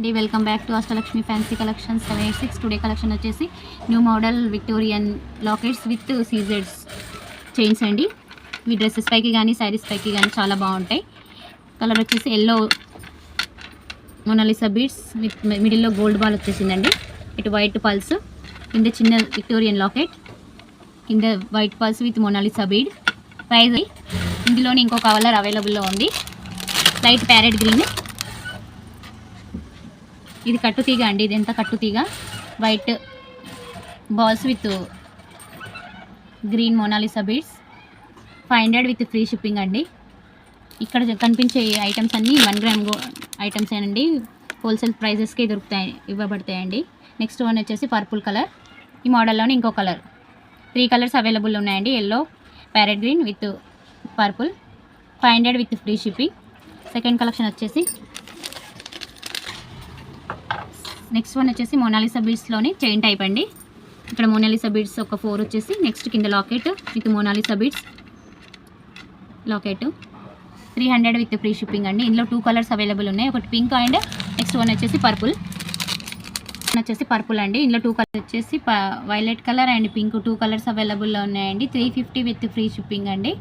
అండి, welcome back to Ashtalakshmi fancy collection 786. Today collection వచ్చేసి new model Victorian lockets with సీజెడ్స్ chains అండి. మీ డ్రెస్సెస్ పైకి కానీ శారీస్ పైకి కానీ చాలా బాగుంటాయి. కలర్ వచ్చేసి ఎల్లో మొనాలిసా బీడ్స్ విత్ మిడిల్లో గోల్డ్ బాల్ వచ్చేసిందండి. ఇటు వైట్ పల్స్, కింద చిన్న విక్టోరియన్ లాకెట్, కింద white pearls with Mona Lisa bead. Price ఇందులోని ఇంకో కలర్ అవైలబుల్లో ఉంది, లైట్ ప్యారెట్ గ్రీన్. ఇది కట్టుతీగ అండి, ఇది ఎంత కట్టుతీగ, white balls with green Mona Lisa beads. 500 with free shipping అండి. ఇక్కడ కనిపించే ఐటమ్స్ అన్నీ 1 గ్రామ్ ఐటమ్స్ అండి, హోల్సేల్ ప్రైజెస్కే ఇవ్వబడతాయండి. నెక్స్ట్ వన్ వచ్చేసి పర్పుల్ కలర్. ఈ మోడల్లోనే ఇంకో కలర్, 3 కలర్స్ అవైలబుల్ ఉన్నాయండి. Yellow, parrot green with purple. 500 with free shipping. Second collection వచ్చేసి నెక్స్ట్ వన్ వచ్చేసి మొనాలిసా బీడ్స్లోని చైన్ టైప్ అండి. ఇక్కడ మొనాలిసా బీడ్స్ ఒక 4 వచ్చేసి, నెక్స్ట్ కింద locket with Mona Lisa beads locket. 300 with free shipping అండి. ఇందులో 2 కలర్స్ అవైలబుల్ ఉన్నాయి, ఒకటి పింక్ అండ్ నెక్స్ట్ వన్ వచ్చేసి పర్పుల్ అండి. ఇందులో 2 కలర్స్ వచ్చేసి violet colour and pink, 2 colours అవైలబుల్లో ఉన్నాయండి. 350 విత్ ఫ్రీ షిప్పింగ్ అండి.